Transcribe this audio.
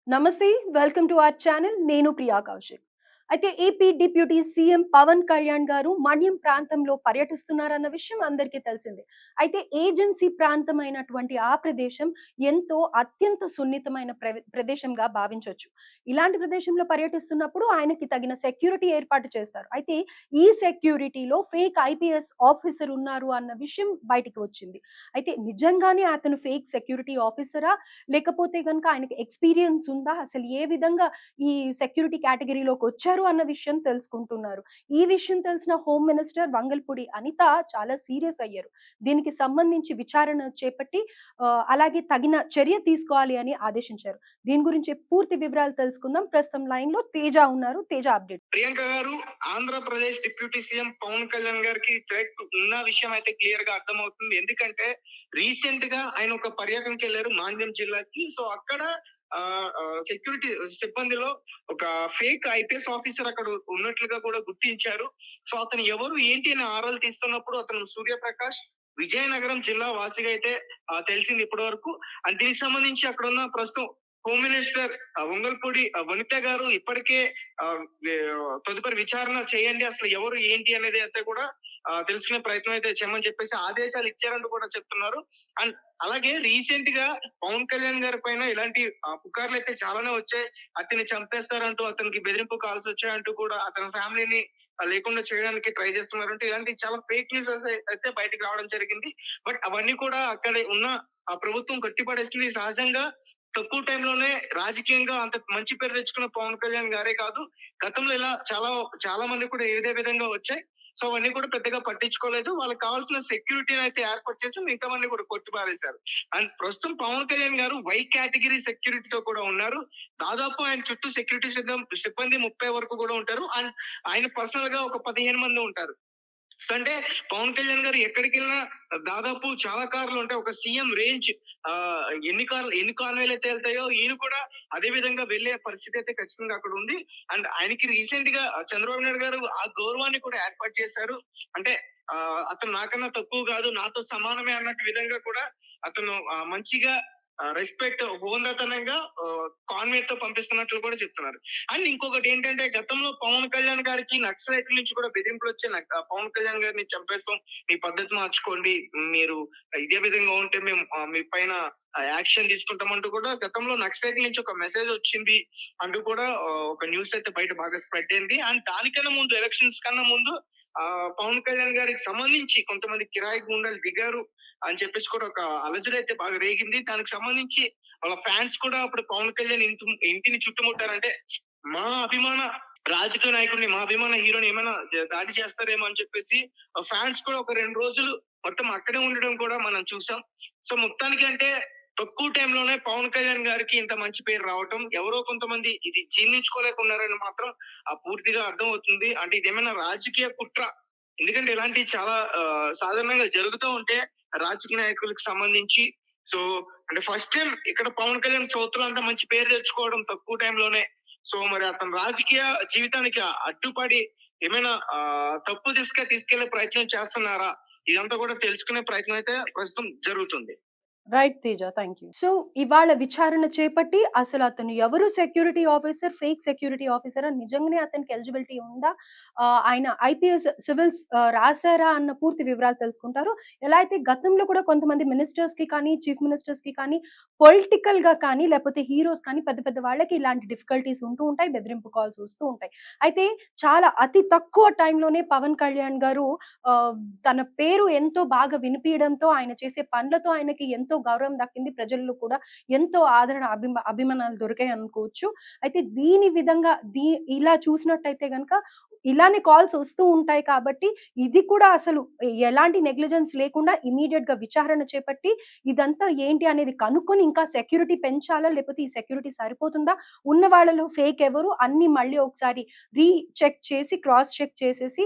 నమస్తే. Welcome to our channel. నేను ప్రియా కౌశిక్. అయితే AP deputy CM Pavan Kalyan గారు మన్యం ప్రాంతంలో పర్యటిస్తున్నారన్న విషయం అందరికీ తెలిసిందే. అయితే ఏజెన్సీ ప్రాంతమైనటువంటి ఆ ప్రదేశం ఎంతో అత్యంత సున్నితమైన ప్రదేశంగా భావించొచ్చు. ఇలాంటి ప్రదేశంలో పర్యటిస్తున్నప్పుడు ఆయనకి తగిన సెక్యూరిటీ ఏర్పాటు చేస్తారు. అయితే ఈ సెక్యూరిటీలో ఫేక్ ఐపీఎస్ ఆఫీసర్ ఉన్నారు అన్న విషయం బయటికి వచ్చింది. అయితే నిజంగానే అతను ఫేక్ సెక్యూరిటీ ఆఫీసరా? లేకపోతే గనుక ఆయనకి ఎక్స్‌పీరియన్స్ ఉందా? అసలు ఏ విధంగా ఈ సెక్యూరిటీ కేటగరీలోకొచ్చారు అన్న విషయం తెలుసుకుంటున్నారు. ఈ విషయం తెలిసిన హోమ్ మినిస్టర్ వంగల్పూడి అనిత చాలా సీరియస్ అయ్యారు. దీనికి సంబంధించి విచారణ చేపట్టి అలాగే తగిన చర్య తీసుకోవాలి అని ఆదేశించారు. దీని గురించి పూర్తి వివరాలు తెలుసుకుందాం. ప్రస్తుతం లైన్‌లో తేజ ఉన్నారు. తేజ అప్డేట్. ప్రియాంక గారు ఆంధ్రప్రదేశ్ డిప్యూటీ సీఎం పవన్ కళ్యాణ్ గారికి థ్రెట్ ఉన్న విషయం అయితే క్లియర్ గా అర్థమవుతుంది. ఎందుకంటే రీసెంట్ గా ఆయన ఒక పర్యటనకి వెళ్ళారు మాండ్యం జిల్లాకి. సో అక్కడ సెక్యూరిటీ సిబ్బందిలో ఒక ఫేక్ ఐపీఎస్ ఆఫీసర్ అక్కడ ఉన్నట్లుగా కూడా గుర్తించారు. సో అతను ఎవరు ఏంటి అని ఆరాలు తీస్తున్నప్పుడు అతను సూర్యప్రకాష్ విజయనగరం జిల్లా వాసిగా అయితే తెలిసింది ఇప్పటి వరకు. అండ్ దీనికి సంబంధించి అక్కడ ఉన్న ప్రస్తుతం హోమ్ మినిస్టర్ వంగల్పూడి వనిత గారు ఇప్పటికే తదుపరి విచారణ చేయండి, అసలు ఎవరు ఏంటి అనేది అయితే కూడా తెలుసుకునే ప్రయత్నం అయితే చేయమని చెప్పేసి ఆదేశాలు ఇచ్చారంటూ కూడా చెప్తున్నారు. అండ్ అలాగే రీసెంట్ గా పవన్ కళ్యాణ్ గారి పైన ఇలాంటి పుకార్లు అయితే చాలానే వచ్చాయి. అతన్ని చంపేస్తారంటూ, అతనికి బెదిరింపు కాల్స్ వచ్చాయంటూ కూడా అతని ఫ్యామిలీని లేకుండా చేయడానికి ట్రై చేస్తున్నారంటూ ఇలాంటి చాలా ఫేక్ న్యూస్ అయితే బయటకు రావడం జరిగింది. బట్ అవన్నీ కూడా అక్కడ ఉన్న ఆ ప్రభుత్వం కట్టిపడేస్తుంది. సహజంగా తక్కువ టైంలోనే రాజకీయంగా అంత మంచి పేరు తెచ్చుకున్న పవన్ కళ్యాణ్ గారే కాదు, గతంలో ఇలా చాలా చాలా మంది కూడా ఇదే విధంగా వచ్చాయి. సో అవన్నీ కూడా పెద్దగా పట్టించుకోలేదు. వాళ్ళకి కావాల్సిన సెక్యూరిటీని అయితే ఏర్పాటు చేసి మిగతావన్నీ కూడా కొట్టిపారేశారు. అండ్ ప్రస్తుతం పవన్ కళ్యాణ్ గారు వై కేటగిరీ సెక్యూరిటీతో కూడా ఉన్నారు. దాదాపు ఆయన చుట్టూ సెక్యూరిటీ సిబ్బంది 30 వరకు కూడా ఉంటారు. అండ్ ఆయన పర్సనల్ గా ఒక 15 మంది ఉంటారు. సో అంటే పవన్ కళ్యాణ్ గారు ఎక్కడికి వెళ్ళినా దాదాపు చాలా కార్లు ఉంటాయి. ఒక సీఎం రేంజ్ ఎన్ని కాన్వేలు అయితే వెళ్తాయో ఈయన కూడా అదే విధంగా వెళ్లే పరిస్థితి అయితే ఖచ్చితంగా అక్కడ ఉంది. అండ్ ఆయనకి రీసెంట్ గా చంద్రబాబు నాయుడు గారు ఆ గౌరవాన్ని కూడా ఏర్పాటు చేశారు. అంటే అతను నాకన్నా తక్కువ కాదు, నాతో సమానమే అన్నట్టు విధంగా కూడా అతను మంచిగా రెస్పెక్ట్ హోందాతనంగా కాన్వే తో పంపిస్తున్నట్లు కూడా చెప్తున్నారు. అండ్ ఇంకొకటి ఏంటంటే గతంలో పవన్ కళ్యాణ్ గారికి నక్సలైట్ నుంచి కూడా బెదిరింపులు వచ్చాయి. పవన్ కళ్యాణ్ గారిని చంపేస్తాం, మీ పద్ధతి మార్చుకోండి, మీరు ఇదే విధంగా ఉంటే మేము మీ పైన యాక్షన్ తీసుకుంటామంటూ కూడా గతంలో నక్సలైట్ నుంచి ఒక మెసేజ్ వచ్చింది అంటూ కూడా ఒక న్యూస్ అయితే బయట బాగా స్ప్రెడ్ అయింది. అండ్ దానికన్నా ముందు ఎలక్షన్స్ కన్నా ముందు పవన్ కళ్యాణ్ గారికి సంబంధించి కొంతమంది కిరాయి గుండాలు దిగారు అని చెప్పేసి కూడా ఒక అలజడి అయితే బాగా రేగింది. దానికి సంబంధించి వాళ్ళ ఫ్యాన్స్ కూడా అప్పుడు పవన్ కళ్యాణ్ ఇంటిని చుట్టుముట్టారంటే మా అభిమాన రాజకీయ నాయకుడిని, మా అభిమాన హీరోని ఏమైనా దాడి చేస్తారేమో అని చెప్పేసి ఫ్యాన్స్ కూడా ఒక 2 రోజులు మొత్తం అక్కడే ఉండడం కూడా మనం చూసాం. సో మొత్తానికి అంటే తక్కువ టైంలోనే పవన్ కళ్యాణ్ గారికి ఇంత మంచి పేరు రావటం ఎవరో కొంతమంది ఇది జీర్ణించుకోలేకున్నారని మాత్రం పూర్తిగా అర్థం అవుతుంది. అంటే ఇదేమైనా రాజకీయ కుట్ర? ఎందుకంటే ఇలాంటివి చాలా సాధారణంగా జరుగుతూ ఉంటే రాజకీయ నాయకులకు సంబంధించి. సో అంటే ఫస్ట్ టైం ఇక్కడ పవన్ కళ్యాణ్ సౌత్ లో అంత మంచి పేరు తెచ్చుకోవడం తక్కువ టైంలోనే. సో మరి అతని రాజకీయ జీవితానికి అడ్డుపడి ఏమైనా తప్పు తీసుకెళ్లే ప్రయత్నం చేస్తున్నారా? ఇదంతా కూడా తెలుసుకునే ప్రయత్నం అయితే ప్రస్తుతం జరుగుతుంది. Right Teja. Thank you. So, ఇవాళ విచారణ చేపట్టి అసలు అతను ఎవరు సెక్యూరిటీ ఆఫీసర్, ఫేక్ సెక్యూరిటీ ఆఫీసరా? నిజంగానే అతనికి ఎలిజిబిలిటీ ఉందా? ఆయన ఐపీఎస్ సివిల్స్ రాసారా అన్న పూర్తి వివరాలు తెలుసుకుంటారు. ఎలా అయితే గతంలో కూడా కొంతమంది మినిస్టర్స్‌కి కానీ, చీఫ్ మినిస్టర్స్‌కి కానీ, పొలిటికల్‌గా కానీ, లేకపోతే హీరోస్ కానీ పెద్ద పెద్ద వాళ్ళకి ఇలాంటి డిఫికల్టీస్ ఉంటూ ఉంటాయి. బెదిరింపు కాల్స్ వస్తూ ఉంటాయి. అయితే చాలా అతి తక్కువ టైంలోనే పవన్ కళ్యాణ్ గారు ఆహ్, తన పేరు ఎంతో బాగా వినిపియడంతో, ఆయన చేసే పనులతో ఆయనకి ఎంతో గౌరవం దక్కింది. ప్రజల్లో కూడా ఎంతో ఆదరణ, అభిమానాలు దొరికాయి అనుకోవచ్చు. అయితే దీని విధంగా ఇలా చూసినట్టయితే గనక ఇలానే కాల్స్ వస్తూ ఉంటాయి కాబట్టి, ఇది కూడా అసలు ఎలాంటి నెగ్లిజెన్స్ లేకుండా ఇమ్మీడియేట్‌గా విచారణ చేపట్టి, ఇదంతా ఏంటి అనేది కనుక్కొని ఇంకా సెక్యూరిటీ పెంచాలా? లేకపోతే ఈ సెక్యూరిటీ సరిపోతుందా? ఉన్న వాళ్ళలో ఫేక్ ఎవరు? అన్నీ మళ్ళీ ఒకసారి చెక్ చేసి, క్రాస్ చెక్ చేసేసి